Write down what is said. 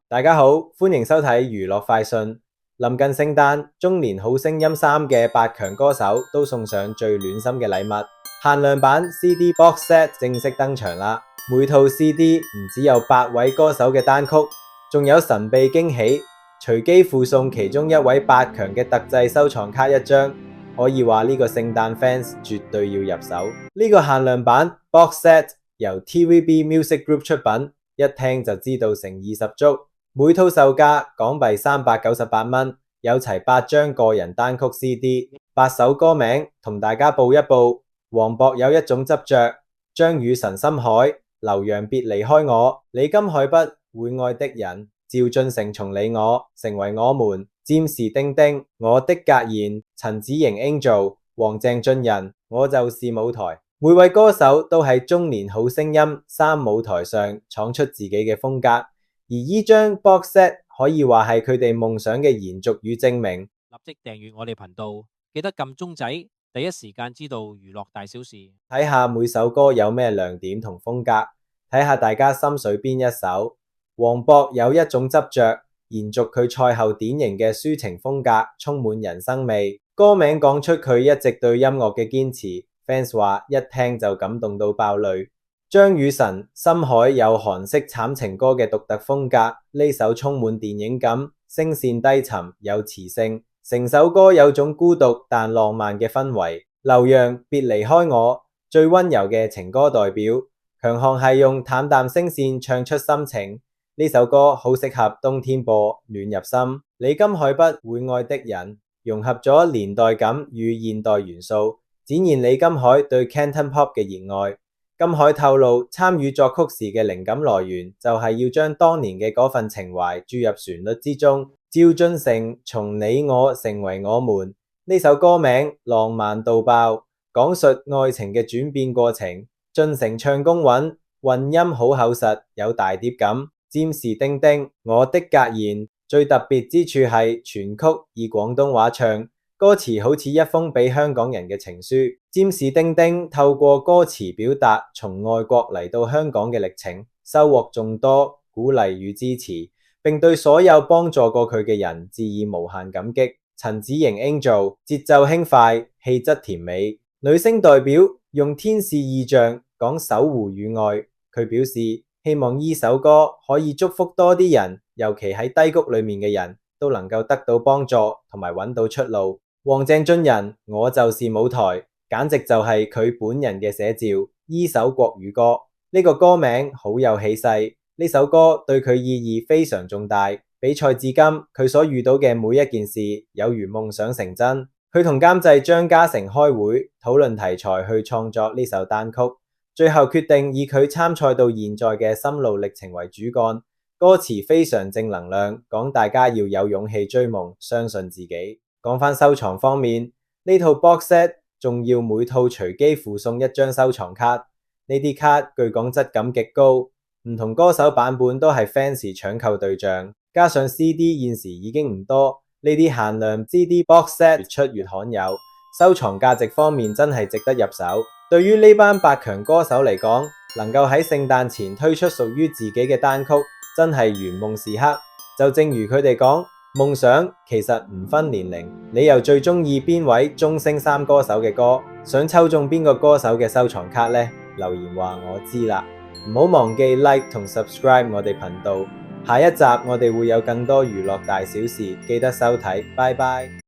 大家好，歡迎收睇娛樂快訊。臨近聖誕，中年好聲音3嘅8強歌手都送上最暖心嘅禮物。限量版 CD box set 正式登場啦！每套 CD 唔只有8位歌手嘅單曲，仲有神秘驚喜，隨機附送其中一位8強嘅特製收藏卡1張。可以話呢個聖誕 fans 絕對要入手。呢個限量版 box set 由 TVB Music Group 出品，一聽就知道誠意十足。每套售價港幣398蚊，有齊8張個人單曲 CD、8首歌名，同大家報一報。黃渤有一種執着，張雨晨深海，劉洋別離開我，李金海不會愛的人，趙俊成從你我成為我們，占士丁丁我的格言，陳子瑩 Angel， 黃鄭俊仁我就是舞台。每位歌手都喺中年好聲音3舞台上闖出自己嘅風格。而依張 box set 可以話係佢哋夢想嘅延續與證明。立即訂閱我哋頻道，記得撳鐘仔，第一時間知道娛樂大小事。睇下每首歌有咩亮點同風格，睇下大家心水邊一首。黃渤有一種執着，延續佢賽後典型嘅抒情風格，充滿人生味。歌名講出佢一直對音樂嘅堅持 ，fans 話一聽就感動到爆淚。張雨晨深海有韓式慘情歌嘅獨特風格，呢首充滿電影感，聲線低沉有磁性，成首歌有種孤獨但浪漫嘅氛圍。劉洋別離開我，最溫柔嘅情歌代表，強項係用淡淡聲線唱出心情，呢首歌好適合冬天播，暖入心。李金海不會愛的人，融合咗年代感與現代元素，展現李金海對 Canton Pop 嘅熱愛。金海透露，參與作曲時嘅靈感來源就係要將當年嘅嗰份情懷注入旋律之中。趙俊成從你我成為我們，呢首歌名浪漫到爆，講述愛情嘅轉變過程。俊成唱功穩，混音好厚實，有大碟感。占士丁丁我的格言，最特別之處係全曲以廣東話唱，歌詞好似一封俾香港人嘅情書。占士丁丁透過歌詞表達從外國嚟到香港嘅歷程，收穫眾多鼓勵與支持，並對所有幫助過佢嘅人致以無限感激。陳子瑩 Angel 節奏輕快，氣質甜美，女星代表用天使意象講守護與愛。佢表示希望呢首歌可以祝福多啲人，尤其喺低谷裏面嘅人都能夠得到幫助同埋揾到出路。黃鄭俊仁我就是舞台，簡直就係佢本人嘅寫照。依首國語歌，呢個歌名好有氣勢，呢首歌對佢意義非常重大。比賽至今，佢所遇到嘅每一件事有如夢想成真。佢同監製張家誠開會討論題材去創作呢首單曲，最後決定以佢參賽到現在嘅心路歷程為主幹。歌詞非常正能量，講大家要有勇氣追夢，相信自己。講返收藏方面，呢套 box set 仲要每套隨機附送1張收藏卡，呢啲卡據講質感極高，唔同歌手版本都係 fans 搶購對象，加上 CD 現時已經唔多，呢啲限量 CD box set 越出越罕有，收藏價值方面真係值得入手。對於呢班8強歌手嚟講，能夠喺聖誕前推出屬於自己嘅單曲，真係圓夢時刻。就正如佢哋講，夢想其實唔分年齡，你又最中意邊位中星3歌手嘅歌？想抽中邊個歌手嘅收藏卡呢？留言話我知啦。唔好忘記 like 同 subscribe 我哋頻道。下一集我哋會有更多娛樂大小事，記得收睇。拜拜。